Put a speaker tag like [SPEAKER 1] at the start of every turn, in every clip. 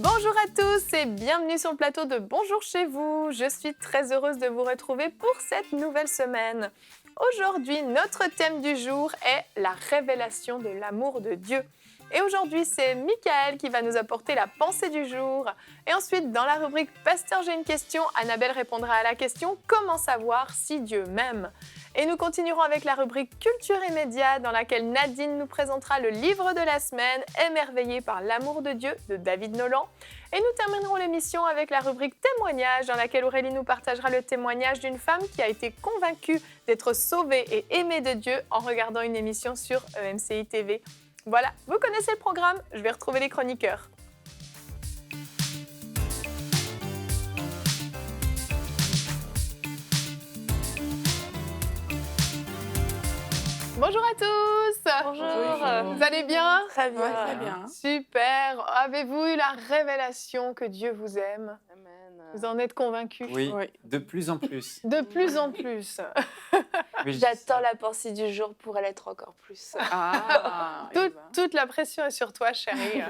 [SPEAKER 1] Bonjour à tous et bienvenue sur le plateau de Bonjour chez vous. Je suis très heureuse de vous retrouver pour cette nouvelle semaine. Aujourd'hui, notre thème du jour est la révélation de l'amour de Dieu. Et aujourd'hui, c'est Michael qui va nous apporter la pensée du jour. Et ensuite, dans la rubrique Pasteur, j'ai une question, Annabelle répondra à la question Comment savoir si Dieu m'aime ? Et nous continuerons avec la rubrique Culture et médias dans laquelle Nadine nous présentera le livre de la semaine Émerveillé par l'amour de Dieu de David Nolan. Et nous terminerons l'émission avec la rubrique Témoignages dans laquelle Aurélie nous partagera le témoignage d'une femme qui a été convaincue d'être sauvée et aimée de Dieu en regardant une émission sur EMCI TV. Voilà, vous connaissez le programme, je vais retrouver les chroniqueurs. Bonjour à tous.
[SPEAKER 2] Bonjour.
[SPEAKER 1] Vous allez bien ?
[SPEAKER 2] Très bien.
[SPEAKER 3] Ouais, très bien.
[SPEAKER 1] Super. Avez-vous eu la révélation que Dieu vous aime ?
[SPEAKER 2] Amen.
[SPEAKER 1] Vous en êtes convaincus ?
[SPEAKER 3] Oui,
[SPEAKER 2] Oui.
[SPEAKER 3] de plus en plus.
[SPEAKER 1] De plus en plus.
[SPEAKER 3] Oui,
[SPEAKER 2] J'attends la pensée du jour pour l'être encore plus.
[SPEAKER 3] Ah,
[SPEAKER 1] Toute la pression est sur toi, chérie.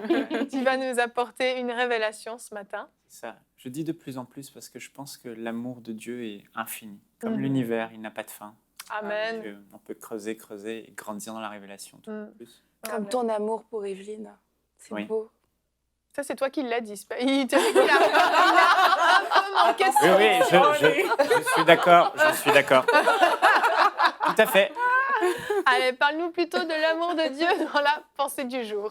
[SPEAKER 1] Tu vas nous apporter une révélation ce matin.
[SPEAKER 3] c'est ça. Je dis de plus en plus parce que je pense que l'amour de Dieu est infini. Comme
[SPEAKER 1] Mhm.
[SPEAKER 3] l'univers, il n'a pas de fin.
[SPEAKER 1] Amen.
[SPEAKER 3] Donc, on peut creuser et grandir dans la révélation toujours plus.
[SPEAKER 2] Comme
[SPEAKER 1] Amen.
[SPEAKER 2] ton amour pour Evelyne. C'est
[SPEAKER 3] Oui.
[SPEAKER 2] beau.
[SPEAKER 1] Ça, c'est toi qui l'as dit. Il te dit qu'il a un peu manqué
[SPEAKER 3] Oui, je suis d'accord. Je suis d'accord. Tout à fait.
[SPEAKER 1] Allez, parle-nous plutôt de l'amour de Dieu dans la pensée du jour.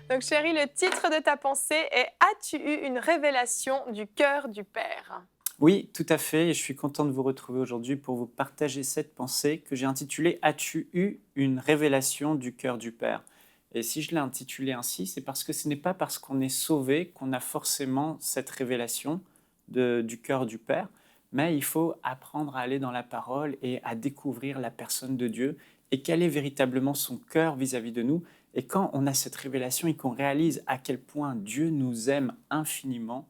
[SPEAKER 1] Donc chérie, le titre de ta pensée est « As-tu eu une révélation du cœur du Père ?»
[SPEAKER 3] Oui, tout à fait. Et je suis content de vous retrouver aujourd'hui pour vous partager cette pensée que j'ai intitulée « As-tu eu une révélation du cœur du Père ?» Et si je l'ai intitulée ainsi, c'est parce que ce n'est pas parce qu'on est sauvé qu'on a forcément cette révélation du cœur du Père, mais il faut apprendre à aller dans la parole et à découvrir la personne de Dieu et quel est véritablement son cœur vis-à-vis de nous. Et quand on a cette révélation et qu'on réalise à quel point Dieu nous aime infiniment,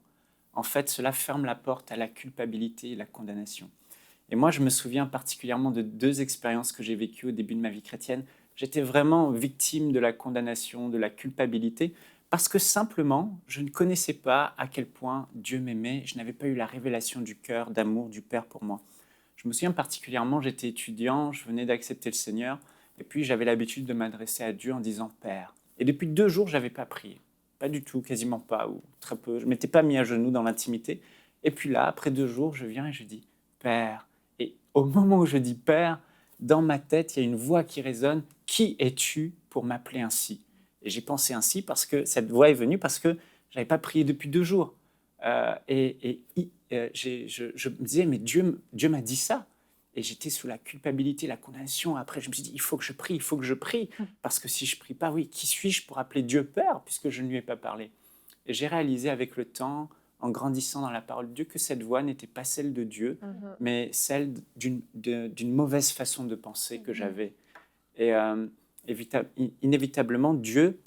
[SPEAKER 3] en fait, cela ferme la porte à la culpabilité et la condamnation. Et moi, je me souviens particulièrement de 2 expériences que j'ai vécues au début de ma vie chrétienne. J'étais vraiment victime de la condamnation, de la culpabilité, parce que simplement, je ne connaissais pas à quel point Dieu m'aimait. Je n'avais pas eu la révélation du cœur, d'amour du Père pour moi. Je me souviens particulièrement, j'étais étudiant, je venais d'accepter le Seigneur, et puis j'avais l'habitude de m'adresser à Dieu en disant « Père ». Et depuis 2 jours, je n'avais pas prié. Pas du tout, quasiment pas, ou très peu. Je ne m'étais pas mis à genoux dans l'intimité. Et puis là, après 2 jours, je viens et je dis « Père ». Et au moment où je dis « Père », dans ma tête, il y a une voix qui résonne « Qui es-tu pour m'appeler ainsi ?» Et j'ai pensé ainsi parce que cette voix est venue parce que je n'avais pas prié depuis 2 jours. Je me disais « Mais Dieu m'a dit ça ». Et j'étais sous la culpabilité, la condamnation. Après, je me suis dit, il faut que je prie. Parce que si je ne prie pas, oui, qui suis-je pour appeler Dieu Père, puisque je ne lui ai pas parlé ? Et j'ai réalisé avec le temps, en grandissant dans la parole de Dieu, que cette voix n'était pas celle de Dieu, mais celle d'une mauvaise façon de penser que j'avais. Et inévitablement, Dieu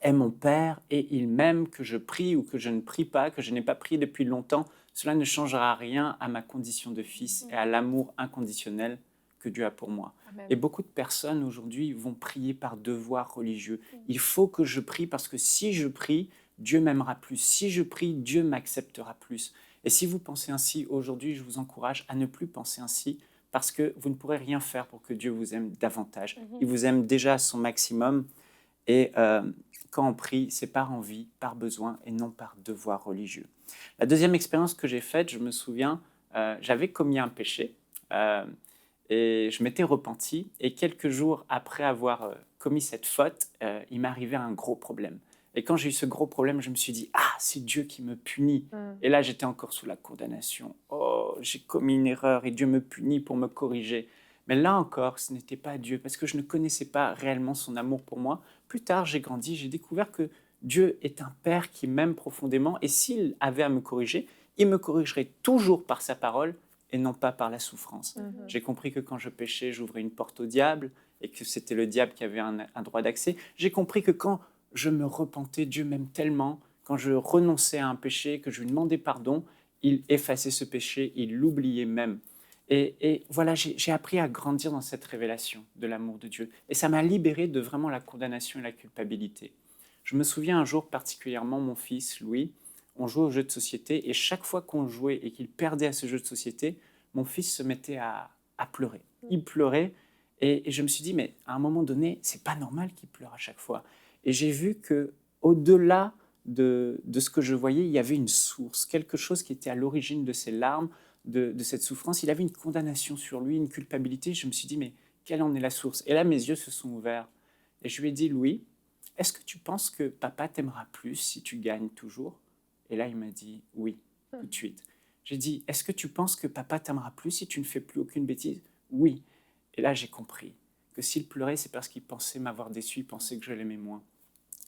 [SPEAKER 3] est mon Père et il m'aime que je prie ou que je ne prie pas, que je n'ai pas prié depuis longtemps. Cela ne changera rien à ma condition de fils et à l'amour inconditionnel que Dieu a pour moi.
[SPEAKER 1] Amen.
[SPEAKER 3] Et beaucoup de personnes aujourd'hui vont prier par devoir religieux. Il faut que je prie parce que si je prie, Dieu m'aimera plus. Si je prie, Dieu m'acceptera plus. Et si vous pensez ainsi aujourd'hui, je vous encourage à ne plus penser ainsi parce que vous ne pourrez rien faire pour que Dieu vous aime davantage. Il vous aime déjà à son maximum. Et quand on prie, c'est par envie, par besoin et non par devoir religieux. La deuxième expérience que j'ai faite, je me souviens, j'avais commis un péché et je m'étais repenti. Et quelques jours après avoir commis cette faute, il m'est arrivé un gros problème. Et quand j'ai eu ce gros problème, je me suis dit « Ah, c'est Dieu qui me punit !» Et là, j'étais encore sous la condamnation. « Oh, j'ai commis une erreur et Dieu me punit pour me corriger. » Mais là encore, ce n'était pas Dieu parce que je ne connaissais pas réellement son amour pour moi. Plus tard, j'ai grandi, j'ai découvert que Dieu est un Père qui m'aime profondément et s'il avait à me corriger, il me corrigerait toujours par sa parole et non pas par la souffrance. J'ai compris que quand je péchais, j'ouvrais une porte au diable et que c'était le diable qui avait un droit d'accès. J'ai compris que quand je me repentais, Dieu m'aime tellement, quand je renonçais à un péché, que je lui demandais pardon, il effaçait ce péché, il l'oubliait même. Et voilà, j'ai appris à grandir dans cette révélation de l'amour de Dieu. Et ça m'a libéré de vraiment la condamnation et la culpabilité. Je me souviens un jour particulièrement, mon fils, Louis, on jouait aux jeux de société et chaque fois qu'on jouait et qu'il perdait à ce jeu de société, mon fils se mettait à pleurer. Il pleurait et je me suis dit, mais à un moment donné, c'est pas normal qu'il pleure à chaque fois. Et j'ai vu que au-delà de ce que je voyais, il y avait une source, quelque chose qui était à l'origine de ces larmes, de cette souffrance. Il avait une condamnation sur lui, une culpabilité. Je me suis dit, mais quelle en est la source? Et là, mes yeux se sont ouverts. Et je lui ai dit, Louis, est-ce que tu penses que papa t'aimera plus si tu gagnes toujours? Et là, il m'a dit, oui, tout de suite. J'ai dit, est-ce que tu penses que papa t'aimera plus si tu ne fais plus aucune bêtise? Oui. Et là, j'ai compris que s'il pleurait, c'est parce qu'il pensait m'avoir déçu, il pensait que je l'aimais moins.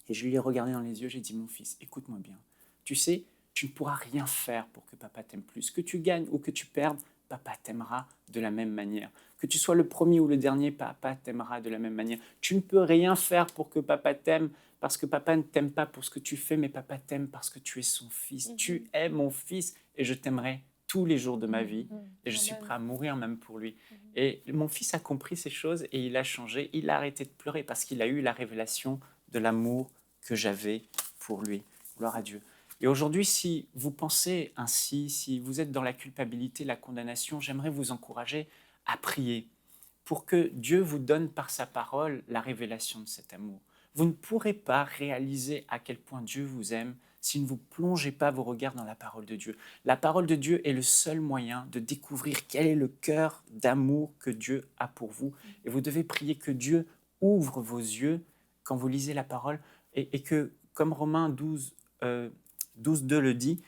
[SPEAKER 3] Et je lui ai regardé dans les yeux, j'ai dit, mon fils, écoute-moi bien. Tu sais, tu ne pourras rien faire pour que papa t'aime plus. Que tu gagnes ou que tu perdes, papa t'aimera de la même manière. Que tu sois le premier ou le dernier, papa t'aimera de la même manière. Tu ne peux rien faire pour que papa t'aime, parce que papa ne t'aime pas pour ce que tu fais, mais papa t'aime parce que tu es son fils. Tu es mon fils et je t'aimerai tous les jours de ma vie. Et je suis prêt à mourir même pour lui. Et mon fils a compris ces choses et il a changé. Il a arrêté de pleurer parce qu'il a eu la révélation de l'amour que j'avais pour lui. Gloire à Dieu. Et aujourd'hui, si vous pensez ainsi, si vous êtes dans la culpabilité, la condamnation, j'aimerais vous encourager à prier pour que Dieu vous donne par sa parole la révélation de cet amour. Vous ne pourrez pas réaliser à quel point Dieu vous aime si vous ne plongez pas vos regards dans la parole de Dieu. La parole de Dieu est le seul moyen de découvrir quel est le cœur d'amour que Dieu a pour vous. Et vous devez prier que Dieu ouvre vos yeux quand vous lisez la parole et que, comme Romains 12:2 le dit,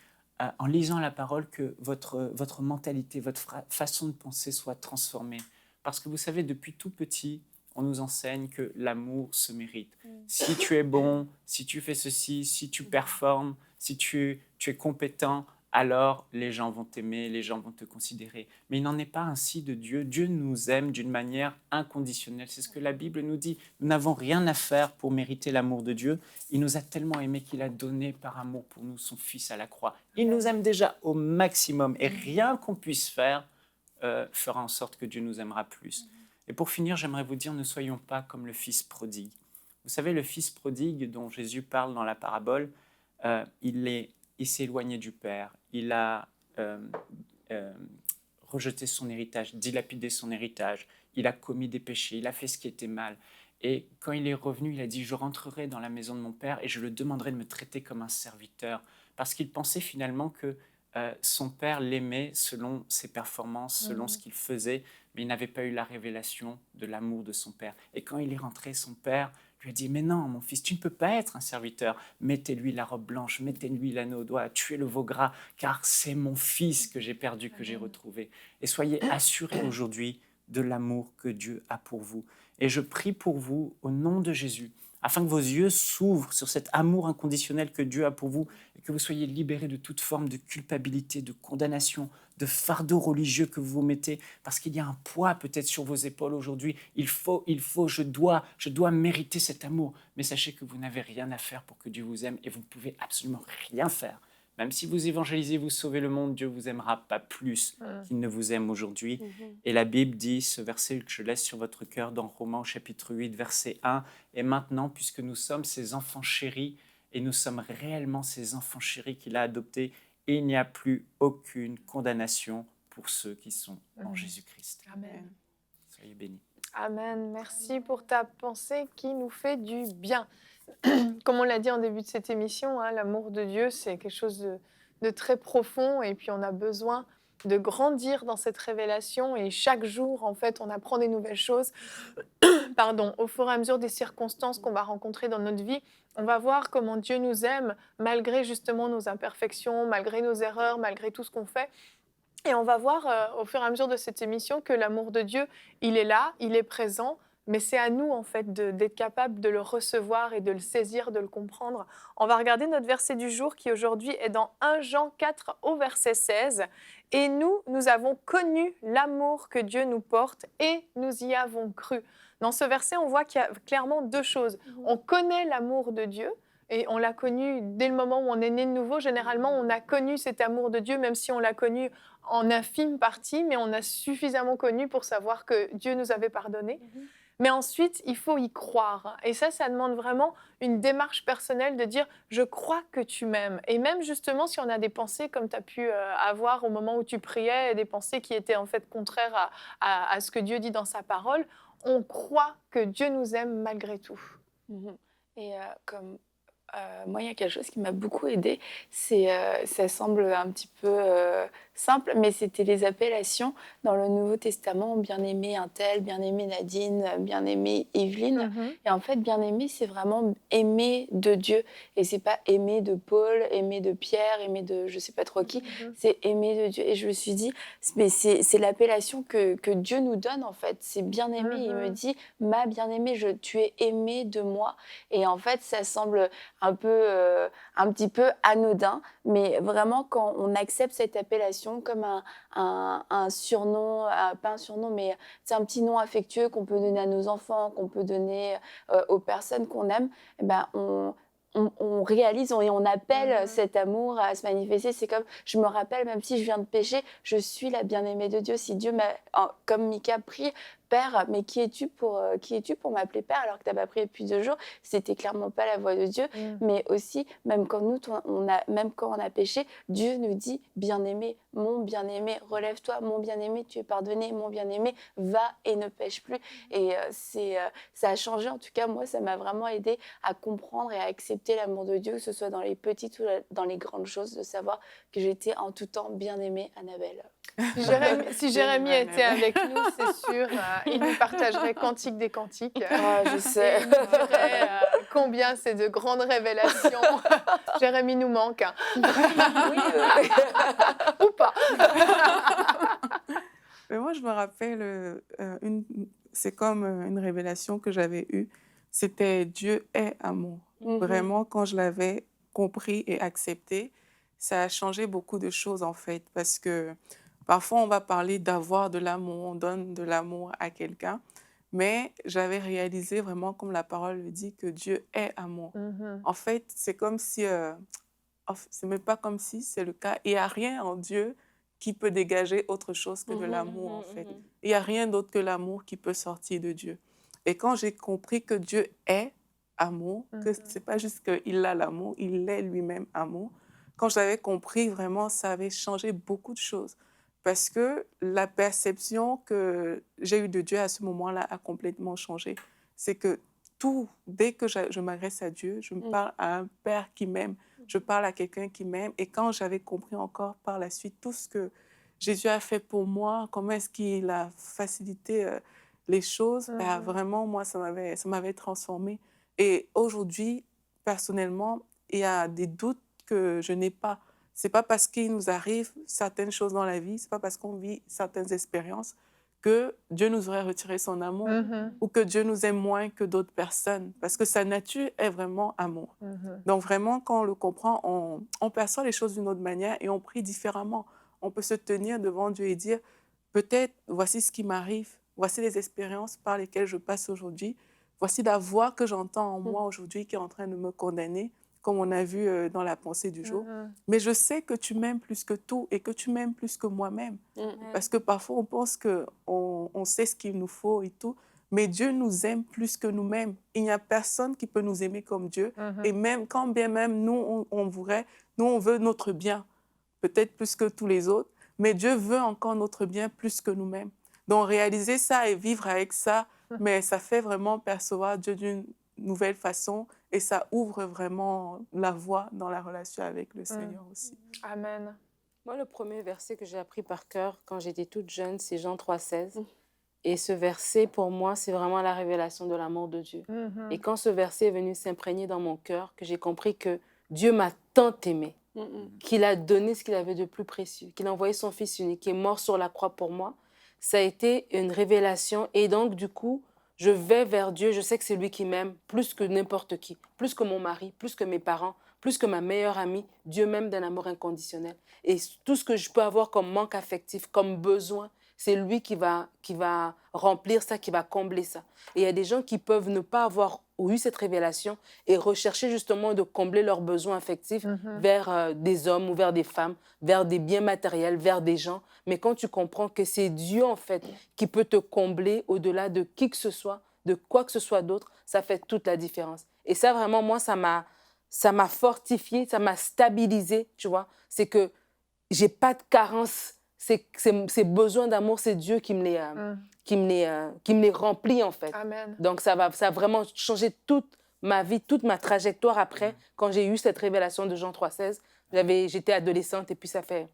[SPEAKER 3] en lisant la parole, que votre mentalité, votre façon de penser soit transformée. Parce que vous savez, depuis tout petit, on nous enseigne que l'amour se mérite. Si tu es bon, si tu fais ceci, si tu performes, si tu es compétent, alors les gens vont t'aimer, les gens vont te considérer. Mais il n'en est pas ainsi de Dieu. Dieu nous aime d'une manière inconditionnelle. C'est ce que la Bible nous dit. Nous n'avons rien à faire pour mériter l'amour de Dieu. Il nous a tellement aimés qu'il a donné par amour pour nous son Fils à la croix. Il nous aime déjà au maximum et rien qu'on puisse faire fera en sorte que Dieu nous aimera plus. Et pour finir, j'aimerais vous dire, ne soyons pas comme le Fils prodigue. Vous savez, le Fils prodigue dont Jésus parle dans la parabole, il s'est éloigné du Père. Il a rejeté son héritage, dilapidé son héritage. Il a commis des péchés, il a fait ce qui était mal. Et quand il est revenu, il a dit, je rentrerai dans la maison de mon Père et je le demanderai de me traiter comme un serviteur. Parce qu'il pensait finalement que son père l'aimait selon ses performances, selon ce qu'il faisait, mais il n'avait pas eu la révélation de l'amour de son père. Et quand il est rentré, son père lui a dit, mais non, mon fils, tu ne peux pas être un serviteur. Mettez-lui la robe blanche, mettez-lui l'anneau au doigt, tuez le veau gras, car c'est mon fils que j'ai perdu, que j'ai retrouvé. Et soyez assurés aujourd'hui de l'amour que Dieu a pour vous. Et je prie pour vous, au nom de Jésus, afin que vos yeux s'ouvrent sur cet amour inconditionnel que Dieu a pour vous et que vous soyez libérés de toute forme de culpabilité, de condamnation, de fardeau religieux que vous vous mettez, parce qu'il y a un poids peut-être sur vos épaules aujourd'hui. Je dois mériter cet amour. Mais sachez que vous n'avez rien à faire pour que Dieu vous aime et vous ne pouvez absolument rien faire. Même si vous évangélisez, vous sauvez le monde, Dieu ne vous aimera pas plus qu'il ne vous aime aujourd'hui. Et la Bible dit, ce verset que je laisse sur votre cœur dans Romains au chapitre 8, verset 1, « Et maintenant, puisque nous sommes ses enfants chéris, et nous sommes réellement ses enfants chéris qu'il a adoptés, il n'y a plus aucune condamnation pour ceux qui sont en Jésus-Christ. »
[SPEAKER 1] Amen.
[SPEAKER 3] Soyez bénis.
[SPEAKER 1] Amen. Merci pour ta pensée qui nous fait du bien. Comme on l'a dit en début de cette émission, l'amour de Dieu, c'est quelque chose de très profond et puis on a besoin de grandir dans cette révélation et chaque jour, en fait, on apprend des nouvelles choses. Au fur et à mesure des circonstances qu'on va rencontrer dans notre vie, on va voir comment Dieu nous aime malgré justement nos imperfections, malgré nos erreurs, malgré tout ce qu'on fait. Et on va voir au fur et à mesure de cette émission que l'amour de Dieu, il est là, il est présent, mais c'est à nous en fait d'être capable de le recevoir et de le saisir, de le comprendre. On va regarder notre verset du jour qui aujourd'hui est dans 1 Jean 4 au verset 16. « Et nous avons connu l'amour que Dieu nous porte et nous y avons cru. » Dans ce verset, on voit qu'il y a clairement deux choses. On connaît l'amour de Dieu, Et on l'a connu dès le moment où on est né de nouveau. Généralement, on a connu cet amour de Dieu, même si on l'a connu en infime partie, mais on a suffisamment connu pour savoir que Dieu nous avait pardonné. Mais ensuite, il faut y croire. Et ça demande vraiment une démarche personnelle de dire « je crois que tu m'aimes ». Et même justement, si on a des pensées comme tu as pu avoir au moment où tu priais, des pensées qui étaient en fait contraires à ce que Dieu dit dans sa parole, on croit que Dieu nous aime malgré tout.
[SPEAKER 2] Et comme moi, il y a quelque chose qui m'a beaucoup aidée. Ça semble un petit peu simple, mais c'était les appellations dans le Nouveau Testament. Bien-aimé un tel, bien-aimé Nadine, bien-aimé Evelyne. Et en fait, bien-aimé, c'est vraiment aimer de Dieu. Et c'est pas aimer de Paul, aimer de Pierre, aimer de je sais pas trop qui. C'est aimer de Dieu. Et je me suis dit, mais c'est l'appellation que Dieu nous donne, en fait. C'est bien-aimé. Il me dit, ma bien-aimée, tu es aimée de moi. Et en fait, ça semble un petit peu anodin, mais vraiment quand on accepte cette appellation comme un surnom, pas un surnom, mais c'est un petit nom affectueux qu'on peut donner à nos enfants, qu'on peut donner aux personnes qu'on aime, eh ben on réalise et on appelle cet amour à se manifester. C'est comme, je me rappelle, même si je viens de pécher, je suis la bien-aimée de Dieu. Si Dieu m'a, comme Mika prie, Père, mais qui es-tu pour m'appeler Père alors que tu n'as pas prié depuis 2 jours? C'était clairement pas la voix de Dieu. Mais aussi, même quand on a péché, Dieu nous dit, bien-aimé, mon bien-aimé, relève-toi, mon bien-aimé, tu es pardonné, mon bien-aimé, va et ne pêche plus. Et ça a changé, en tout cas, moi, ça m'a vraiment aidé à comprendre et à accepter l'amour de Dieu, que ce soit dans les petites ou dans les grandes choses, de savoir que j'étais en tout temps bien-aimée Annabelle.
[SPEAKER 1] Si Jérémy était avec nous, c'est sûr, il nous partagerait Cantique des Cantiques.
[SPEAKER 2] Je sais.
[SPEAKER 1] Et il nous dirait combien c'est de grandes révélations. Jérémy nous manque. Hein.
[SPEAKER 2] Oui,
[SPEAKER 1] Ou pas.
[SPEAKER 4] Mais moi, je me rappelle, c'est comme une révélation que j'avais eue. C'était Dieu est amour. Vraiment, quand je l'avais compris et accepté, ça a changé beaucoup de choses en fait. Parce que parfois, on va parler d'avoir de l'amour, on donne de l'amour à quelqu'un. Mais j'avais réalisé vraiment, comme la parole le dit, que Dieu est amour. En fait, c'est comme si, c'est même pas comme si, c'est le cas. Il n'y a rien en Dieu qui peut dégager autre chose que de l'amour, en fait. Il n'y a rien d'autre que l'amour qui peut sortir de Dieu. Et quand j'ai compris que Dieu est amour, que ce n'est pas juste qu'il a l'amour, il est lui-même amour, quand je l'avais compris, vraiment, ça avait changé beaucoup de choses. Parce que la perception que j'ai eue de Dieu à ce moment-là a complètement changé. C'est que dès que je m'adresse à Dieu, je me parle à un Père qui m'aime, je parle à quelqu'un qui m'aime. Et quand j'avais compris encore par la suite tout ce que Jésus a fait pour moi, comment est-ce qu'il a facilité les choses, ben, vraiment, moi, ça m'avait transformée. Et aujourd'hui, personnellement, il y a des doutes que je n'ai pas. Ce n'est pas parce qu'il nous arrive certaines choses dans la vie, ce n'est pas parce qu'on vit certaines expériences que Dieu nous aurait retiré son amour ou que Dieu nous aime moins que d'autres personnes, parce que sa nature est vraiment amour. Donc vraiment, quand on le comprend, on perçoit les choses d'une autre manière et on prie différemment. On peut se tenir devant Dieu et dire, peut-être, voici ce qui m'arrive, voici les expériences par lesquelles je passe aujourd'hui, voici la voix que j'entends en moi aujourd'hui qui est en train de me condamner, comme on a vu dans la pensée du jour. Mais je sais que tu m'aimes plus que tout et que tu m'aimes plus que moi-même. Parce que parfois, on pense qu'on sait ce qu'il nous faut et tout, mais Dieu nous aime plus que nous-mêmes. Il n'y a personne qui peut nous aimer comme Dieu. Et même quand bien même nous, on veut notre bien, peut-être plus que tous les autres, mais Dieu veut encore notre bien plus que nous-mêmes. Donc, réaliser ça et vivre avec ça, mais ça fait vraiment percevoir Dieu d'une nouvelle façon et ça ouvre vraiment la voie dans la relation avec le Seigneur aussi.
[SPEAKER 1] Amen.
[SPEAKER 5] Moi, le premier verset que j'ai appris par cœur quand j'étais toute jeune, c'est Jean 3,16. Et ce verset, pour moi, c'est vraiment la révélation de l'amour de Dieu. Et quand ce verset est venu s'imprégner dans mon cœur, que j'ai compris que Dieu m'a tant aimé, qu'il a donné ce qu'il avait de plus précieux, qu'il a envoyé son Fils unique, qui est mort sur la croix pour moi, ça a été une révélation. Et donc, du coup, je vais vers Dieu, je sais que c'est lui qui m'aime plus que n'importe qui, plus que mon mari, plus que mes parents, plus que ma meilleure amie. Dieu m'aime d'un amour inconditionnel. Et tout ce que je peux avoir comme manque affectif, comme besoin, c'est lui qui va remplir ça, qui va combler ça. Et il y a des gens qui peuvent ne pas avoir eu cette révélation et rechercher justement de combler leurs besoins affectifs vers des hommes ou vers des femmes, vers des biens matériels, vers des gens. Mais quand tu comprends que c'est Dieu, en fait, qui peut te combler au-delà de qui que ce soit, de quoi que ce soit d'autre, ça fait toute la différence. Et ça, vraiment, moi, ça m'a fortifié, ça m'a stabilisé, tu vois. C'est que j'ai pas de carence. Ces besoins d'amour, c'est Dieu qui me les remplit, en fait.
[SPEAKER 1] Amen.
[SPEAKER 5] Donc, ça a vraiment changé toute ma vie, toute ma trajectoire après, quand j'ai eu cette révélation de Jean 3,16. J'étais adolescente et puis ça fait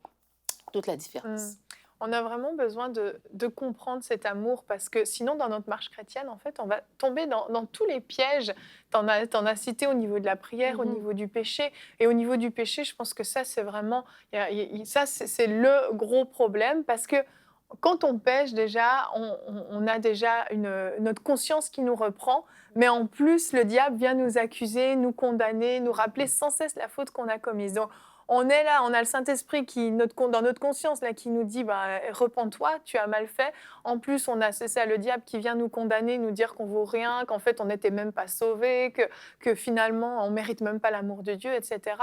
[SPEAKER 5] toute la différence.
[SPEAKER 1] On a vraiment besoin de comprendre cet amour parce que sinon, dans notre marche chrétienne, en fait, on va tomber dans tous les pièges. T'en as cité au niveau de la prière, au niveau du péché. Et au niveau du péché, je pense que ça, c'est vraiment... c'est le gros problème parce que quand on pêche, déjà, on a déjà notre conscience qui nous reprend. Mais en plus, le diable vient nous accuser, nous condamner, nous rappeler sans cesse la faute qu'on a commise. Donc, on est là, on a le Saint-Esprit dans notre conscience là, qui nous dit repens-toi, tu as mal fait. En plus, c'est ça, le diable qui vient nous condamner, nous dire qu'on vaut rien, qu'en fait, on n'était même pas sauvés, que finalement, on mérite même pas l'amour de Dieu, etc.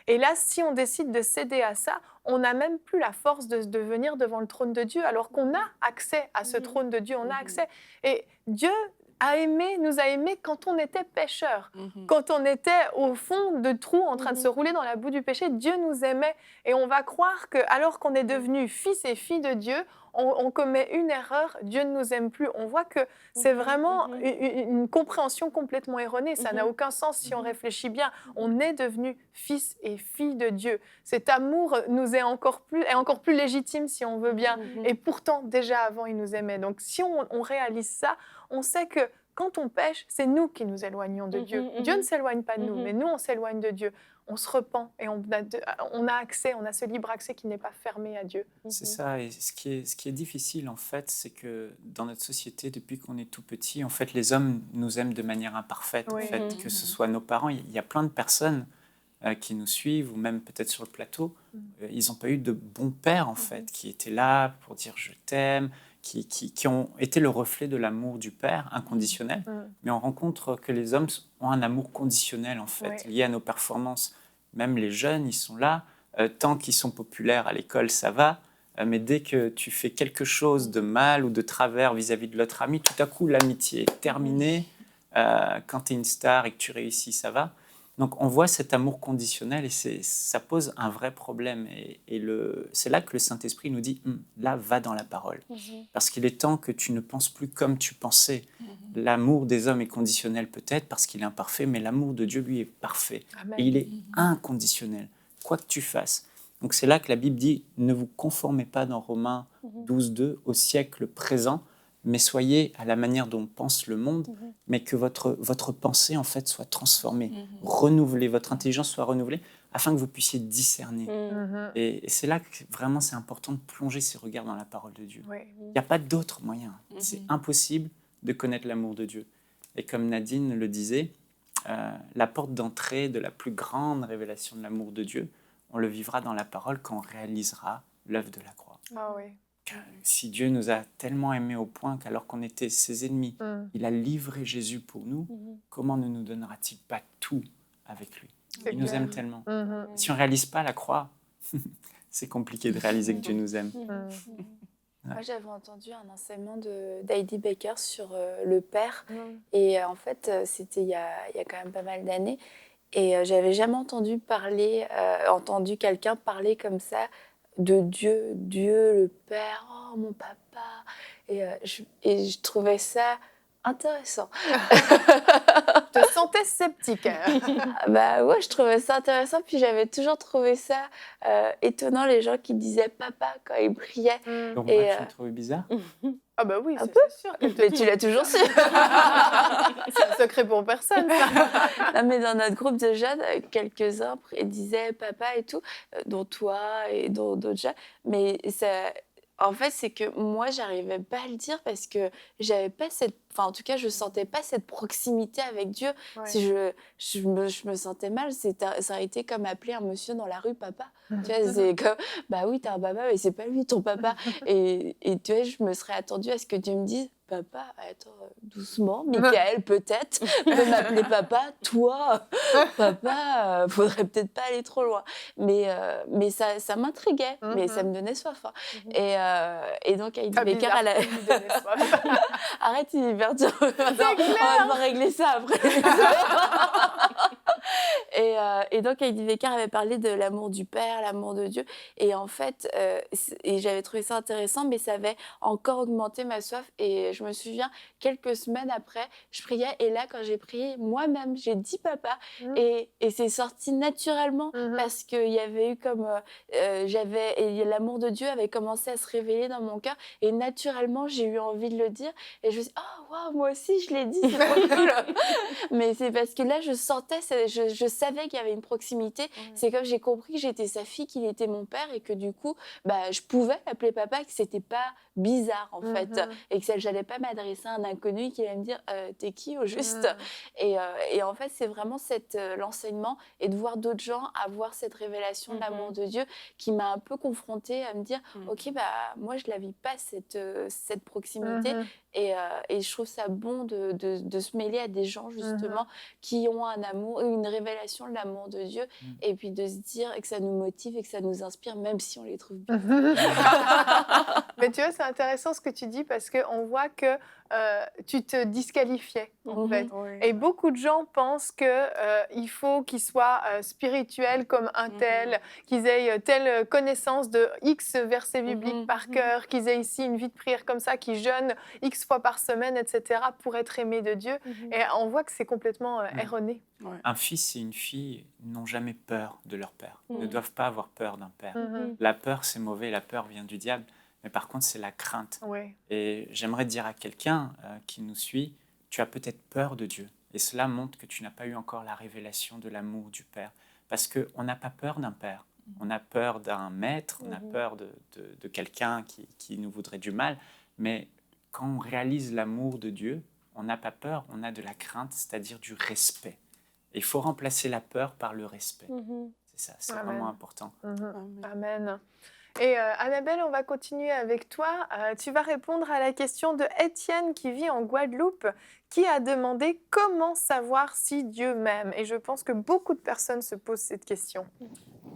[SPEAKER 1] Et là, si on décide de céder à ça, on n'a même plus la force de venir devant le trône de Dieu, alors qu'on a accès à ce trône de Dieu, on a accès. Et Dieu nous a aimés quand on était pécheurs, quand on était au fond de trou en train de se rouler dans la boue du péché. Dieu nous aimait et on va croire que alors qu'on est devenus fils et filles de Dieu, on commet une erreur, Dieu ne nous aime plus. On voit que c'est vraiment une compréhension complètement erronée. Ça n'a aucun sens si on réfléchit bien. On est devenus fils et filles de Dieu. Cet amour nous est encore plus légitime si on veut bien. Et pourtant, déjà avant, il nous aimait. Donc si on réalise ça, on sait que quand on pêche, c'est nous qui nous éloignons de Dieu. Dieu ne s'éloigne pas de nous, mais nous, on s'éloigne de Dieu. On se repent et on a accès, on a ce libre accès qui n'est pas fermé à Dieu.
[SPEAKER 3] C'est ça, et ce qui est difficile, en fait, c'est que dans notre société, depuis qu'on est tout petit, en fait, les hommes nous aiment de manière imparfaite, en fait, que ce soit nos parents. Il y a plein de personnes qui nous suivent, ou même peut-être sur le plateau, ils n'ont pas eu de bons pères, en fait, qui étaient là pour dire « je t'aime », qui ont été le reflet de l'amour du Père, inconditionnel. Mais on rencontre que les hommes ont un amour conditionnel, en fait, lié à nos performances. Même les jeunes, ils sont là. Tant qu'ils sont populaires à l'école, ça va. Mais dès que tu fais quelque chose de mal ou de travers vis-à-vis de l'autre ami, tout à coup, l'amitié est terminée. Quand tu es une star et que tu réussis, ça va. Donc, on voit cet amour conditionnel et ça pose un vrai problème. Et c'est là que le Saint-Esprit nous dit, là, va dans la parole. Parce qu'il est temps que tu ne penses plus comme tu pensais. L'amour des hommes est conditionnel peut-être parce qu'il est imparfait, mais l'amour de Dieu, lui, est parfait. Amen. Et il est inconditionnel, quoi que tu fasses. Donc, c'est là que la Bible dit, ne vous conformez pas dans Romains 12:2 au siècle présent, mais soyez à la manière dont pense le monde, mais que votre pensée, en fait, soit transformée, renouvelée, votre intelligence soit renouvelée, afin que vous puissiez discerner. Et c'est là que vraiment c'est important de plonger ses regards dans la parole de Dieu. Il n'y a pas d'autre moyen. C'est impossible de connaître l'amour de Dieu. Et comme Nadine le disait, la porte d'entrée de la plus grande révélation de l'amour de Dieu, on le vivra dans la parole quand on réalisera l'œuvre de la croix.
[SPEAKER 1] Ah oui.
[SPEAKER 3] Si Dieu nous a tellement aimés au point qu'alors qu'on était ses ennemis, il a livré Jésus pour nous, comment ne nous donnera-t-il pas tout avec lui? Il nous aime tellement. Si on ne réalise pas la croix, c'est compliqué de réaliser que Dieu nous aime.
[SPEAKER 2] Moi, j'avais entendu un enseignement d'Heidi Baker sur le Père. Et en fait, c'était il y a quand même pas mal d'années. Et j'avais jamais entendu quelqu'un parler comme ça de Dieu, le Père, oh mon papa. Et je trouvais ça intéressant.
[SPEAKER 1] Je te sentais sceptique.
[SPEAKER 2] Bah ouais, je trouvais ça intéressant. Puis j'avais toujours trouvé ça étonnant, les gens qui disaient papa quand ils priaient.
[SPEAKER 3] Donc,
[SPEAKER 2] Et,
[SPEAKER 3] tu le trouvais bizarre?
[SPEAKER 1] Ah bah oui, c'est sûr.
[SPEAKER 2] Mais tu l'as toujours su.
[SPEAKER 1] C'est un secret pour personne, ça.
[SPEAKER 2] Non, mais dans notre groupe de jeunes, quelques-uns disaient papa et tout, dont toi et dont d'autres jeunes. Mais ça, en fait, c'est que moi, j'arrivais pas à le dire parce que j'avais pas cette enfin en tout cas je sentais pas cette proximité avec Dieu.
[SPEAKER 1] Ouais.
[SPEAKER 2] Si je me sentais mal, ça a été comme appeler un monsieur dans la rue papa. Tu vois, c'est comme, bah oui, t'as un papa, mais c'est pas lui ton papa. Et tu vois, je me serais attendue à ce que Dieu me dise, papa, attends, doucement, Michael, peut-être, peut m'appeler papa, toi, papa, faudrait peut-être pas aller trop loin. Mais ça m'intriguait, mais ça me donnait soif. Hein. Et donc, Heidi Baker, elle a... Arrête, il est hyper dur. On va pas régler ça après. Et donc, Heidi Baker avait parlé de l'amour du Père, l'amour de Dieu. Et en fait, et j'avais trouvé ça intéressant, mais ça avait encore augmenté ma soif. Et je me souviens, quelques semaines après, je priais. Et là, quand j'ai prié, moi-même, j'ai dit papa. Et c'est sorti naturellement parce qu'il y avait eu comme... et l'amour de Dieu avait commencé à se révéler dans mon cœur. Et naturellement, j'ai eu envie de le dire. Et je me suis dit, oh, waouh, moi aussi, je l'ai dit, c'est trop cool. Mais c'est parce que là, je sentais, je savais qu'il y avait une proximité. C'est comme j'ai compris que j'étais sa fille, qu'il était mon père et que du coup, bah, je pouvais l'appeler papa, que c'était pas bizarre en fait. Et que j'allais pas m'adresser à un inconnu qui allait me dire t'es qui au juste. Et en fait, c'est vraiment l'enseignement et de voir d'autres gens avoir cette révélation de l'amour de Dieu qui m'a un peu confrontée à me dire ok, bah, moi, je la vis pas cette proximité. Et je trouve ça bon de se mêler à des gens justement qui ont un amour, une révélation de l'amour de Dieu et puis de se dire que ça nous motive et que ça nous inspire même si on les trouve bien.
[SPEAKER 1] Mais tu vois, c'est intéressant ce que tu dis parce qu'on voit que tu te disqualifiais en fait. Et beaucoup de gens pensent qu'il faut qu'ils soient spirituels comme un tel, qu'ils aient telle connaissance de X versets bibliques par cœur, qu'ils aient ici une vie de prière comme ça, qu'ils jeûnent X fois par semaine, etc. pour être aimés de Dieu. Et on voit que c'est complètement erroné.
[SPEAKER 3] Un fils et une fille n'ont jamais peur de leur père, ne doivent pas avoir peur d'un père. La peur, c'est mauvais, la peur vient du diable. Mais par contre, c'est la crainte. Et j'aimerais dire à quelqu'un qui nous suit, tu as peut-être peur de Dieu. Et cela montre que tu n'as pas eu encore la révélation de l'amour du Père. Parce qu'on n'a pas peur d'un père. On a peur d'un maître, on a peur de quelqu'un qui nous voudrait du mal. Mais quand on réalise l'amour de Dieu, on n'a pas peur, on a de la crainte, c'est-à-dire du respect. Et il faut remplacer la peur par le respect. C'est ça, c'est vraiment important.
[SPEAKER 1] Amen. Et Annabelle, on va continuer avec toi. Tu vas répondre à la question de Étienne qui vit en Guadeloupe, qui a demandé comment savoir si Dieu m'aime. Et je pense que beaucoup de personnes se posent cette question.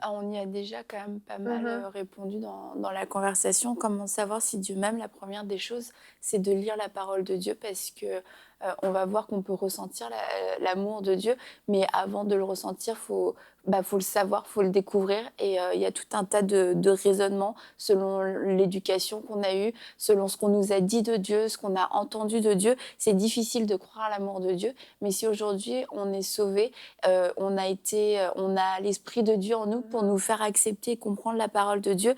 [SPEAKER 2] On y a déjà quand même pas mal répondu dans la conversation. Comment savoir si Dieu m'aime? La première des choses, c'est de lire la parole de Dieu parce que on va voir qu'on peut ressentir l'amour de Dieu, mais avant de le ressentir, faut le savoir, faut le découvrir. Et il y a tout un tas de raisonnements selon l'éducation qu'on a eue, selon ce qu'on nous a dit de Dieu, ce qu'on a entendu de Dieu. C'est difficile de croire à l'amour de Dieu, mais si aujourd'hui on est sauvé, on a l'Esprit de Dieu en nous pour nous faire accepter et comprendre la parole de Dieu,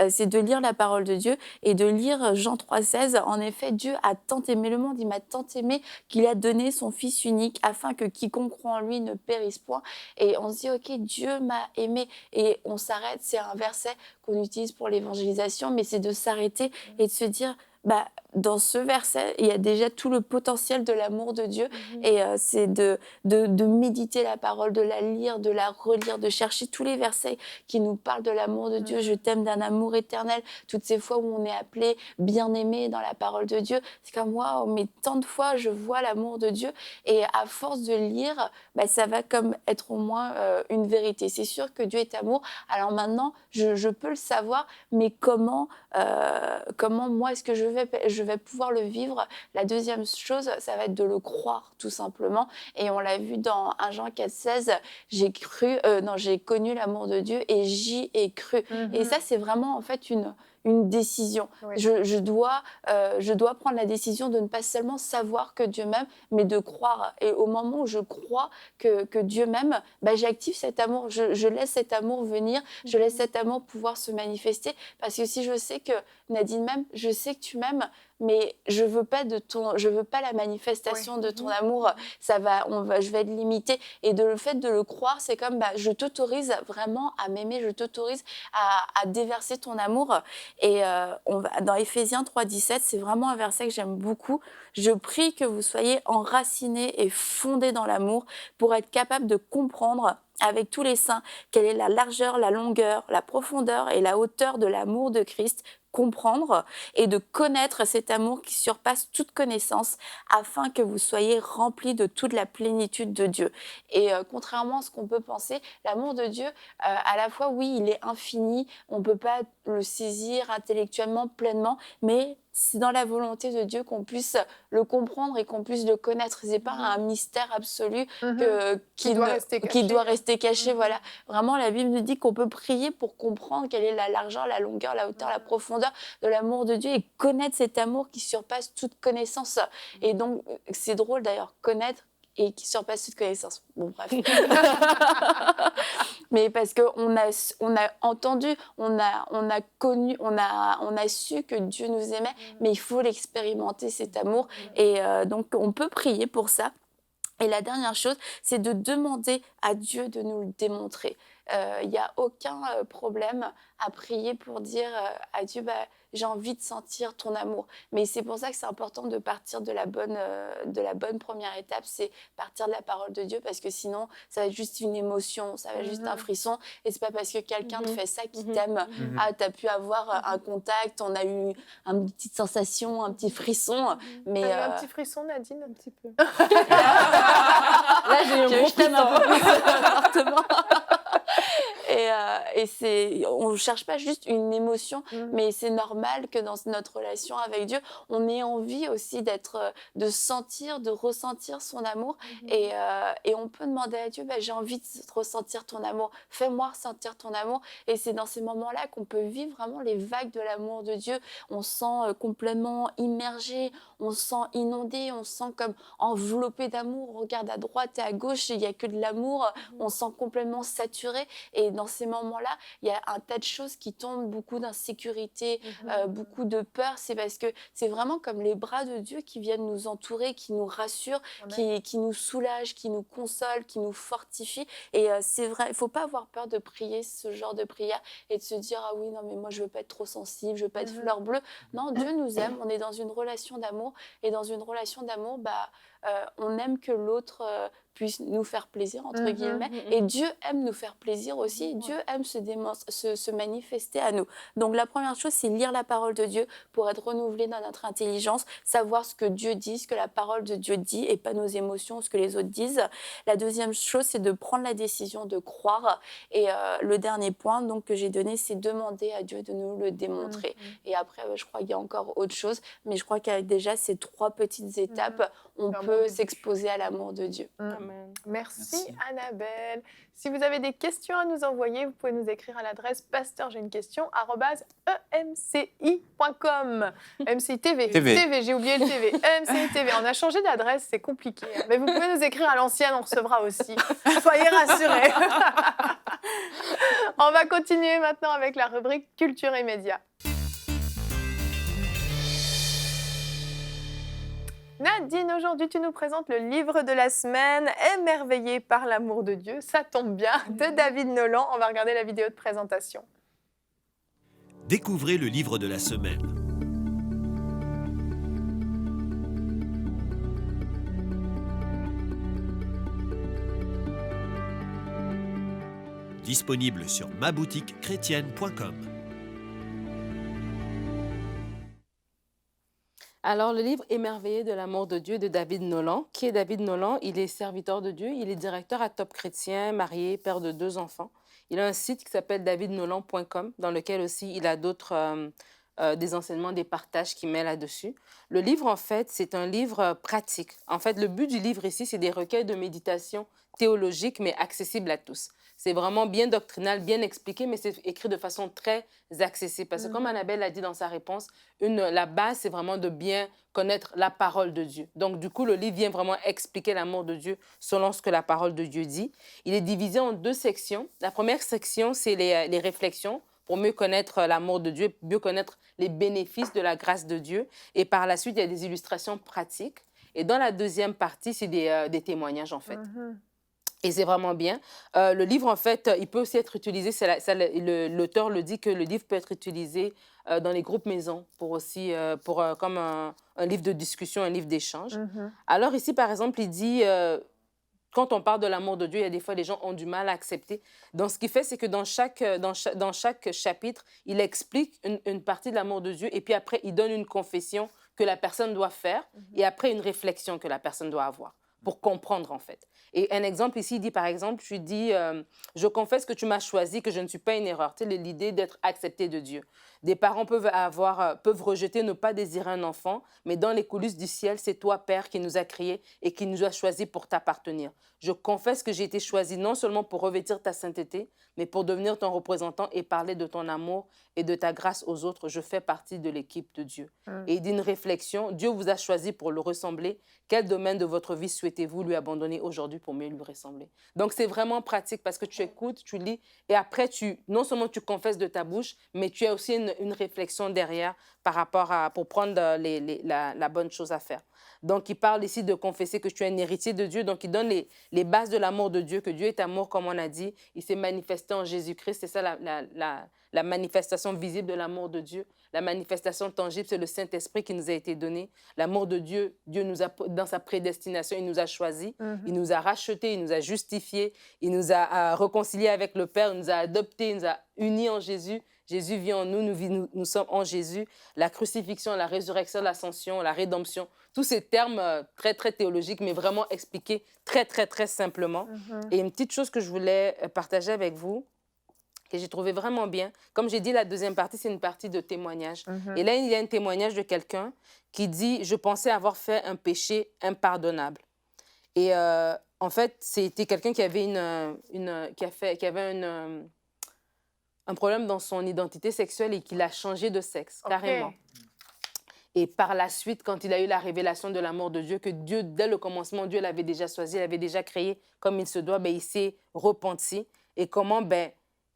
[SPEAKER 2] c'est de lire la parole de Dieu et de lire Jean 3,16. En effet, Dieu a tant aimé le monde, il m'a tant aimé qu'il a donné son Fils unique afin que quiconque croit en lui ne périsse point. Et on se dit, ok, Dieu m'a aimé. Et on s'arrête, c'est un verset qu'on utilise pour l'évangélisation, mais c'est de s'arrêter et de se dire, dans ce verset, il y a déjà tout le potentiel de l'amour de Dieu. Et c'est de méditer la parole, de la lire, de la relire, de chercher tous les versets qui nous parlent de l'amour de Dieu. Je t'aime d'un amour éternel. Toutes ces fois où on est appelé bien-aimé dans la parole de Dieu, c'est comme waouh, mais tant de fois je vois l'amour de Dieu. Et à force de lire, ça va comme être au moins une vérité. C'est sûr que Dieu est amour. Alors maintenant, je peux le savoir, mais comment moi est-ce que je vais pouvoir le vivre? La deuxième chose, ça va être de le croire, tout simplement. Et on l'a vu dans 1 Jean 4,16, j'ai connu l'amour de Dieu et j'y ai cru. Et ça, c'est vraiment en fait une décision. Je dois prendre la décision de ne pas seulement savoir que Dieu m'aime, mais de croire. Et au moment où je crois que Dieu m'aime, j'active cet amour. Je laisse cet amour venir, je laisse cet amour pouvoir se manifester. Parce que si je sais que Nadine m'aime, je sais que tu m'aimes, mais je veux pas la manifestation de ton amour. Je vais être limitée. Et le fait de le croire, c'est comme, je t'autorise vraiment à m'aimer, je t'autorise à déverser ton amour. Et dans Éphésiens 3,17, c'est vraiment un verset que j'aime beaucoup. Je prie que vous soyez enracinés et fondés dans l'amour pour être capables de comprendre avec tous les saints quelle est la largeur, la longueur, la profondeur et la hauteur de l'amour de Christ, comprendre et de connaître cet amour qui surpasse toute connaissance afin que vous soyez remplis de toute la plénitude de Dieu. Et contrairement à ce qu'on peut penser, l'amour de Dieu, à la fois, oui, il est infini, on ne peut pas le saisir intellectuellement pleinement, mais c'est dans la volonté de Dieu qu'on puisse le comprendre et qu'on puisse le connaître. Ce n'est pas un mystère absolu qui doit rester caché. Voilà. Vraiment, la Bible nous dit qu'on peut prier pour comprendre quelle est la largeur, la longueur, la hauteur, la profondeur de l'amour de Dieu et connaître cet amour qui surpasse toute connaissance. Et donc, c'est drôle d'ailleurs, connaître et qui surpasse toute connaissance. Bon, bref. Mais parce qu'on a entendu, on a connu, on a su que Dieu nous aimait, mais il faut l'expérimenter, cet amour. Et donc, on peut prier pour ça. Et la dernière chose, c'est de demander à Dieu de nous le démontrer. Il n'y a aucun problème à prier pour dire à Dieu, j'ai envie de sentir ton amour. Mais c'est pour ça que c'est important de partir de la bonne première étape, c'est partir de la parole de Dieu, parce que sinon, ça va être juste une émotion, ça va être juste un frisson. Et c'est pas parce que quelqu'un te fait ça qu'il t'aime. Ah, t'as pu avoir un contact, on a eu une petite sensation, un petit frisson. Mais
[SPEAKER 1] t'as eu un petit frisson, Nadine, un petit peu.
[SPEAKER 2] Là, j'ai eu un gros frisson. Un peu plus fortement. On ne cherche pas juste une émotion, mais c'est normal que dans notre relation avec Dieu, on ait envie aussi de sentir, de ressentir son amour. Et on peut demander à Dieu, j'ai envie de ressentir ton amour, fais-moi ressentir ton amour. Et c'est dans ces moments-là qu'on peut vivre vraiment les vagues de l'amour de Dieu. On se sent complètement immergé, on se sent inondé, on se sent comme enveloppé d'amour. On regarde à droite et à gauche, il n'y a que de l'amour, on se sent complètement saturé. Et dans ces moments-là, il y a un tas de choses qui tombent, beaucoup d'insécurité, beaucoup de peur. C'est parce que c'est vraiment comme les bras de Dieu qui viennent nous entourer, qui nous rassurent, qui nous soulagent, qui nous consolent, qui nous fortifient. Et c'est vrai, il ne faut pas avoir peur de prier ce genre de prière et de se dire « Ah oui, non, mais moi, je ne veux pas être trop sensible, je ne veux pas être fleur bleue. » Non, Dieu nous aime, on est dans une relation d'amour. Et dans une relation d'amour, on aime que l'autre puisse nous faire plaisir, entre guillemets. Et Dieu aime nous faire plaisir aussi. Dieu aime se manifester à nous. Donc, la première chose, c'est lire la parole de Dieu pour être renouvelé dans notre intelligence, savoir ce que Dieu dit, ce que la parole de Dieu dit et pas nos émotions, ce que les autres disent. La deuxième chose, c'est de prendre la décision de croire. Et le dernier point donc, que j'ai donné, c'est demander à Dieu de nous le démontrer. Et après, je crois qu'il y a encore autre chose, mais je crois qu'avec déjà ces 3 petites étapes, on peut s'exposer à l'amour de Dieu.
[SPEAKER 1] Merci Annabelle. Si vous avez des questions à nous envoyer, vous pouvez nous écrire à l'adresse pasteur j'ai une question @emci.com. MCI TV. TV, j'ai oublié le TV. MCI TV. On a changé d'adresse, c'est compliqué. Mais vous pouvez nous écrire à l'ancienne, on recevra aussi. Soyez rassurés. On va continuer maintenant avec la rubrique Culture et Médias. Nadine, aujourd'hui, tu nous présentes le livre de la semaine, Émerveillé par l'amour de Dieu, ça tombe bien, de David Nolan. On va regarder la vidéo de présentation.
[SPEAKER 6] Découvrez le livre de la semaine. Disponible sur maboutiquechrétienne.com.
[SPEAKER 5] Alors, le livre Émerveillé de l'amour de Dieu de David Nolan. Qui est David Nolan? Il est serviteur de Dieu, il est directeur à Top Chrétien, marié, père de 2 enfants. Il a un site qui s'appelle davidnolan.com, dans lequel aussi il a d'autres des enseignements, des partages qu'il met là-dessus. Le livre, en fait, c'est un livre pratique. En fait, le but du livre ici, c'est des recueils de méditation théologique, mais accessible à tous. C'est vraiment bien doctrinal, bien expliqué, mais c'est écrit de façon très accessible. Parce que comme Annabelle l'a dit dans sa réponse, la base, c'est vraiment de bien connaître la parole de Dieu. Donc, du coup, le livre vient vraiment expliquer l'amour de Dieu selon ce que la parole de Dieu dit. Il est divisé en 2 sections. La première section, c'est les réflexions pour mieux connaître l'amour de Dieu, mieux connaître les bénéfices de la grâce de Dieu. Et par la suite, il y a des illustrations pratiques. Et dans la deuxième partie, c'est des témoignages, en fait. Et c'est vraiment bien. Le livre, en fait, il peut aussi être utilisé, l'auteur le dit que le livre peut être utilisé dans les groupes maisons pour aussi, comme un livre de discussion, un livre d'échange. Alors ici, par exemple, il dit, quand on parle de l'amour de Dieu, il y a des fois, les gens ont du mal à accepter. Donc, ce qu'il fait, c'est que dans chaque chapitre, il explique une partie de l'amour de Dieu et puis après, il donne une confession que la personne doit faire et après, une réflexion que la personne doit avoir pour comprendre, en fait. Et un exemple ici, il dit, par exemple, tu dis, je confesse que tu m'as choisi, que je ne suis pas une erreur. Tu sais, l'idée d'être accepté de Dieu. Des parents peuvent rejeter, ne pas désirer un enfant, mais dans les coulisses du ciel, c'est toi, Père, qui nous a créés et qui nous a choisis pour t'appartenir. Je confesse que j'ai été choisi non seulement pour revêtir ta sainteté, mais pour devenir ton représentant et parler de ton amour et de ta grâce aux autres. Je fais partie de l'équipe de Dieu. Et il dit une réflexion, Dieu vous a choisi pour le ressembler. Quel domaine de votre vie souhaitez-vous lui abandonner aujourd'hui pour mieux lui ressembler? Donc, c'est vraiment pratique parce que tu écoutes, tu lis et après, non seulement tu confesses de ta bouche, mais tu as aussi une réflexion derrière pour prendre la bonne chose à faire. Donc, il parle ici de confesser que tu es un héritier de Dieu. Donc, il donne les bases de l'amour de Dieu, que Dieu est amour, comme on a dit. Il s'est manifesté en Jésus-Christ. C'est ça la manifestation visible de l'amour de Dieu. La manifestation tangible, c'est le Saint-Esprit qui nous a été donné. L'amour de Dieu, Dieu nous a, dans sa prédestination, il nous a choisis, il nous a rachetés, il nous a justifiés, il nous a réconciliés avec le Père, il nous a adoptés, il nous a unis en Jésus. Jésus vit en nous, nous sommes en Jésus. La crucifixion, la résurrection, l'ascension, la rédemption, tous ces termes très, très théologiques, mais vraiment expliqués très, très, très simplement. Et une petite chose que je voulais partager avec vous, que j'ai trouvé vraiment bien. Comme j'ai dit, la deuxième partie, c'est une partie de témoignage. Et là, il y a un témoignage de quelqu'un qui dit « Je pensais avoir fait un péché impardonnable ». Et en fait, c'était quelqu'un qui avait un problème dans son identité sexuelle et qu'il a changé de sexe, carrément. Et par la suite, quand il a eu la révélation de l'amour de Dieu, que Dieu, dès le commencement, Dieu l'avait déjà choisi, l'avait déjà créé comme il se doit, il s'est repenti. Et comment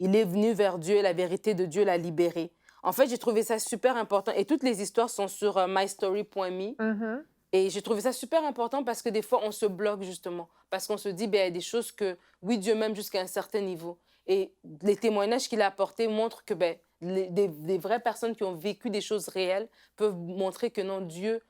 [SPEAKER 5] il est venu vers Dieu et la vérité de Dieu l'a libéré. En fait, j'ai trouvé ça super important. Et toutes les histoires sont sur mystory.me. Et j'ai trouvé ça super important parce que des fois, on se bloque justement. Parce qu'on se dit, il y a des choses que, oui, Dieu m'aime jusqu'à un certain niveau. Et les témoignages qu'il a apportés montrent que des vraies personnes qui ont vécu des choses réelles peuvent montrer que non, Dieu,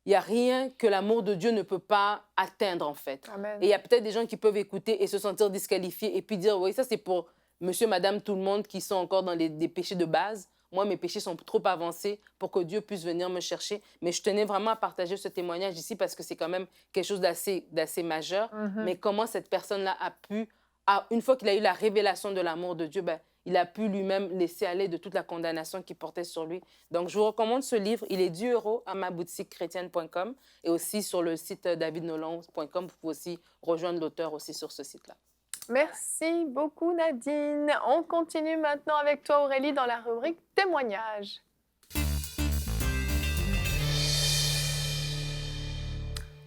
[SPEAKER 5] il n'y a rien que l'amour de Dieu ne peut pas atteindre, en fait.
[SPEAKER 1] Amen.
[SPEAKER 5] Et il y a peut-être des gens qui peuvent écouter et se sentir disqualifiés et puis dire, oui, ça c'est pour monsieur, madame, tout le monde qui sont encore dans des péchés de base. Moi, mes péchés sont trop avancés pour que Dieu puisse venir me chercher. Mais je tenais vraiment à partager ce témoignage ici parce que c'est quand même quelque chose d'assez majeur. Mais comment cette personne-là a pu, une fois qu'il a eu la révélation de l'amour de Dieu, il a pu lui-même laisser aller de toute la condamnation qui portait sur lui. Donc, je vous recommande ce livre. Il est 10 € à maboutiquechrétienne.com et aussi sur le site davidnolan.com. Vous pouvez aussi rejoindre l'auteur aussi sur ce site-là.
[SPEAKER 1] Merci beaucoup Nadine. On continue maintenant avec toi Aurélie dans la rubrique témoignages.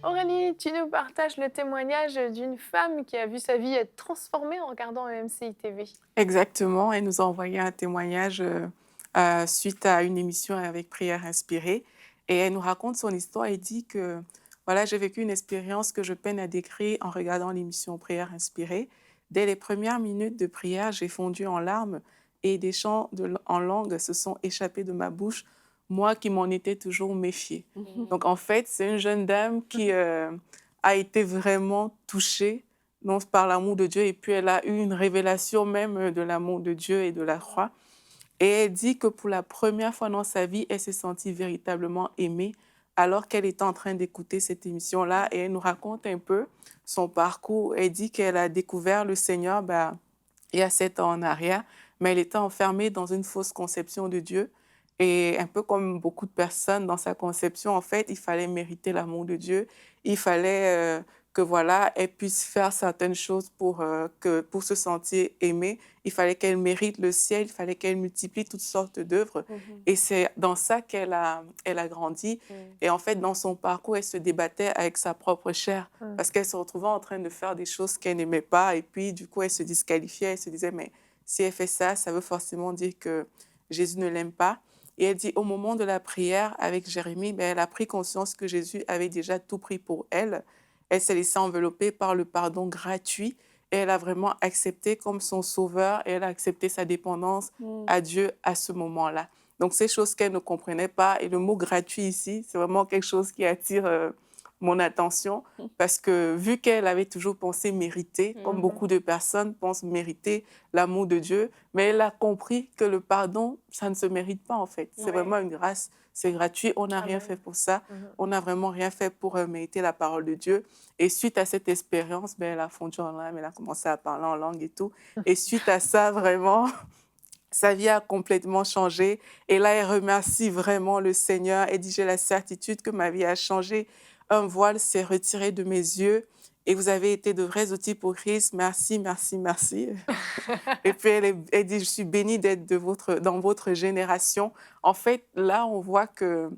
[SPEAKER 1] Aurélie, tu nous partages le témoignage d'une femme qui a vu sa vie être transformée en regardant MCI TV.
[SPEAKER 4] Exactement, elle nous a envoyé un témoignage suite à une émission avec Prière Inspirée. Et elle nous raconte son histoire et dit que voilà, j'ai vécu une expérience que je peine à décrire en regardant l'émission Prière Inspirée. Dès les premières minutes de prière, j'ai fondu en larmes et des chants en langue se sont échappés de ma bouche, moi qui m'en étais toujours méfiée. Donc en fait, c'est une jeune dame qui a été vraiment touchée par l'amour de Dieu et puis elle a eu une révélation même de l'amour de Dieu et de la croix. Et elle dit que pour la première fois dans sa vie, elle s'est sentie véritablement aimée alors qu'elle était en train d'écouter cette émission-là. Et elle nous raconte un peu son parcours. Elle dit qu'elle a découvert le Seigneur il y a 7 ans en arrière, mais elle était enfermée dans une fausse conception de Dieu. Et un peu comme beaucoup de personnes dans sa conception, en fait, il fallait mériter l'amour de Dieu. Il fallait que voilà, elle puisse faire certaines choses pour se sentir aimée. Il fallait qu'elle mérite le ciel, il fallait qu'elle multiplie toutes sortes d'œuvres. Et c'est dans ça qu'elle a grandi. Et en fait, dans son parcours, elle se débattait avec sa propre chair parce qu'elle se retrouvait en train de faire des choses qu'elle n'aimait pas. Et puis, du coup, elle se disqualifiait. Elle se disait, mais si elle fait ça, ça veut forcément dire que Jésus ne l'aime pas. Et elle dit, au moment de la prière avec Jérémie, ben, elle a pris conscience que Jésus avait déjà tout pris pour elle. Elle s'est laissée envelopper par le pardon gratuit et elle a vraiment accepté comme son sauveur et elle a accepté sa dépendance à Dieu à ce moment-là. Donc, ces choses qu'elle ne comprenait pas, et le mot gratuit ici, c'est vraiment quelque chose qui attire mon attention parce que vu qu'elle avait toujours pensé mériter, comme beaucoup de personnes pensent mériter l'amour de Dieu, mais elle a compris que le pardon, ça ne se mérite pas en fait. C'est vraiment une grâce, c'est gratuit, on n'a rien fait pour ça, on n'a vraiment rien fait pour mériter la parole de Dieu. Et suite à cette expérience, ben, elle a fondu en larmes, elle a commencé à parler en langue et tout. Et suite à ça, vraiment, sa vie a complètement changé. Et là, elle remercie vraiment le Seigneur. Elle dit, j'ai la certitude que ma vie a changé. Un voile s'est retiré de mes yeux et vous avez été de vrais outils pour Christ. Merci, merci, merci. Et puis, elle dit, je suis bénie d'être dans votre génération. En fait, là, on voit que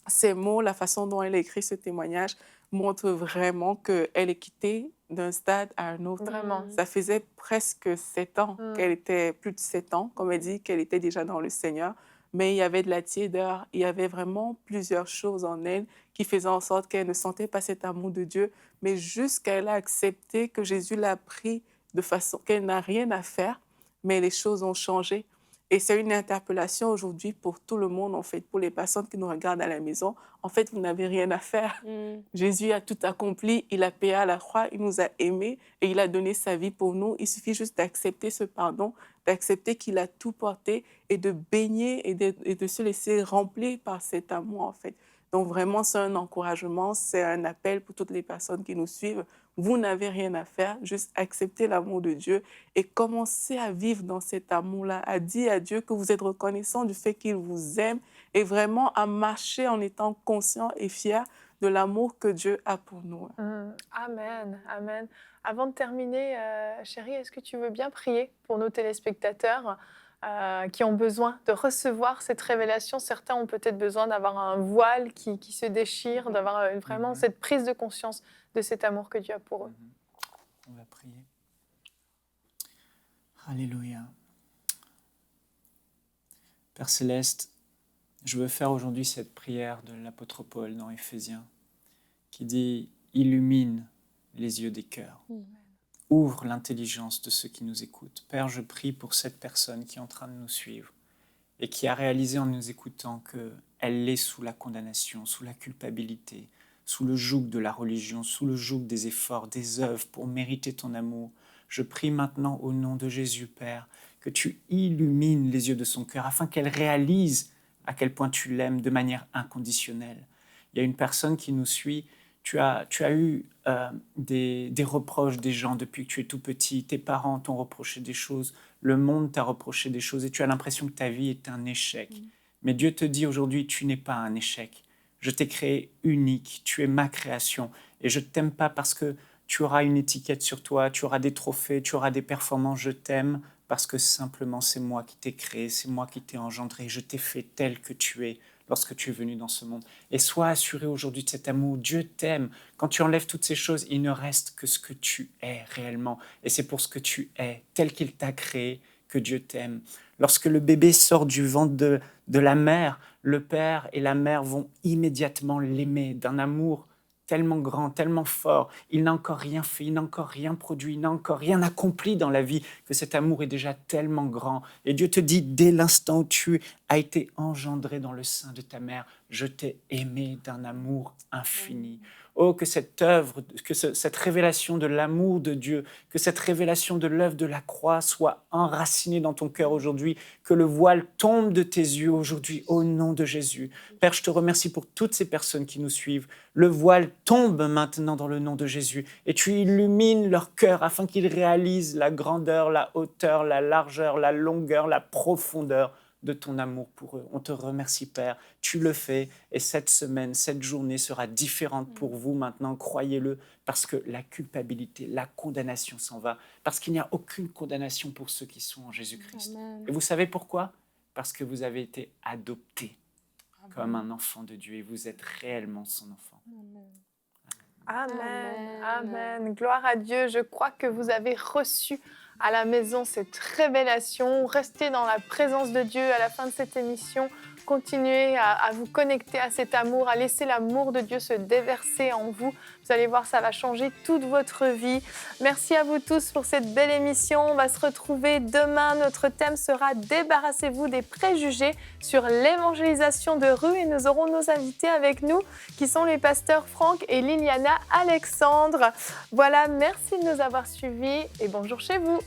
[SPEAKER 4] ces mots, la façon dont elle a écrit ce témoignage, montre vraiment qu'elle est quittée d'un stade à un autre.
[SPEAKER 1] Vraiment.
[SPEAKER 4] Ça faisait presque 7 ans qu'elle était, plus de 7 ans, comme elle dit, qu'elle était déjà dans le Seigneur. Mais il y avait de la tiédeur, il y avait vraiment plusieurs choses en elle qui faisaient en sorte qu'elle ne sentait pas cet amour de Dieu, mais jusqu'à elle a accepté que Jésus l'a pris de façon qu'elle n'a rien à faire, mais les choses ont changé. Et c'est une interpellation aujourd'hui pour tout le monde, en fait, pour les personnes qui nous regardent à la maison. En fait, vous n'avez rien à faire. Jésus a tout accompli, il a payé à la croix, il nous a aimés et il a donné sa vie pour nous. Il suffit juste d'accepter ce pardon, d'accepter qu'il a tout porté et de baigner et de se laisser remplir par cet amour, en fait. Donc vraiment, c'est un encouragement, c'est un appel pour toutes les personnes qui nous suivent. Vous n'avez rien à faire, juste accepter l'amour de Dieu et commencer à vivre dans cet amour-là, à dire à Dieu que vous êtes reconnaissant du fait qu'il vous aime et vraiment à marcher en étant conscient et fier de l'amour que Dieu a pour nous.
[SPEAKER 1] Amen, amen. Avant de terminer, chérie, est-ce que tu veux bien prier pour nos téléspectateurs qui ont besoin de recevoir cette révélation? Certains ont peut-être besoin d'avoir un voile qui se déchire, d'avoir vraiment cette prise de conscience de cet amour que Dieu a pour eux.
[SPEAKER 3] On va prier. Alléluia. Père Céleste, je veux faire aujourd'hui cette prière de l'apôtre Paul dans Éphésiens qui dit « Illumine les yeux des cœurs, ouvre l'intelligence de ceux qui nous écoutent. » Père, je prie pour cette personne qui est en train de nous suivre et qui a réalisé en nous écoutant qu'elle est sous la condamnation, sous la culpabilité, sous le joug de la religion, sous le joug des efforts, des œuvres pour mériter ton amour. Je prie maintenant au nom de Jésus, Père, que tu illumines les yeux de son cœur afin qu'elle réalise à quel point tu l'aimes de manière inconditionnelle. Il y a une personne qui nous suit, tu as eu des reproches des gens depuis que tu es tout petit, tes parents t'ont reproché des choses, le monde t'a reproché des choses et tu as l'impression que ta vie est un échec. Mais Dieu te dit aujourd'hui, tu n'es pas un échec. Je t'ai créé unique, tu es ma création et je ne t'aime pas parce que tu auras une étiquette sur toi, tu auras des trophées, tu auras des performances, je t'aime parce que simplement c'est moi qui t'ai créé, c'est moi qui t'ai engendré, je t'ai fait tel que tu es lorsque tu es venu dans ce monde. Et sois assuré aujourd'hui de cet amour, Dieu t'aime. Quand tu enlèves toutes ces choses, il ne reste que ce que tu es réellement. Et c'est pour ce que tu es, tel qu'il t'a créé, que Dieu t'aime. Lorsque le bébé sort du ventre de la mère, le père et la mère vont immédiatement l'aimer d'un amour tellement grand, tellement fort. Il n'a encore rien fait, il n'a encore rien produit, il n'a encore rien accompli dans la vie, que cet amour est déjà tellement grand. Et Dieu te dit, dès l'instant où tu as été engendré dans le sein de ta mère, je t'ai aimé d'un amour infini. Oh, que cette œuvre, que cette révélation de l'amour de Dieu, que cette révélation de l'œuvre de la croix soit enracinée dans ton cœur aujourd'hui, que le voile tombe de tes yeux aujourd'hui au nom de Jésus. Père, je te remercie pour toutes ces personnes qui nous suivent. Le voile tombe maintenant dans le nom de Jésus et tu illumines leur cœur afin qu'ils réalisent la grandeur, la hauteur, la largeur, la longueur, la profondeur de ton amour pour eux. On te remercie, Père. Tu le fais et cette semaine, cette journée sera différente pour vous maintenant, croyez-le, parce que la culpabilité, la condamnation s'en va, parce qu'il n'y a aucune condamnation pour ceux qui sont en Jésus-Christ.
[SPEAKER 5] Amen.
[SPEAKER 3] Et vous savez pourquoi? Parce que vous avez été adoptés comme un enfant de Dieu et vous êtes réellement son enfant.
[SPEAKER 1] Amen,
[SPEAKER 5] Amen.
[SPEAKER 1] amen. Gloire à Dieu. Je crois que vous avez reçu à la maison cette révélation. Restez dans la présence de Dieu à la fin de cette émission. Continuez à vous connecter à cet amour, à laisser l'amour de Dieu se déverser en vous. Vous allez voir, ça va changer toute votre vie. Merci à vous tous pour cette belle émission. On va se retrouver demain. Notre thème sera « Débarrassez-vous des préjugés » sur l'évangélisation de rue. Et nous aurons nos invités avec nous, qui sont les pasteurs Franck et Liliana Alexandre. Voilà, merci de nous avoir suivis et bonjour chez vous.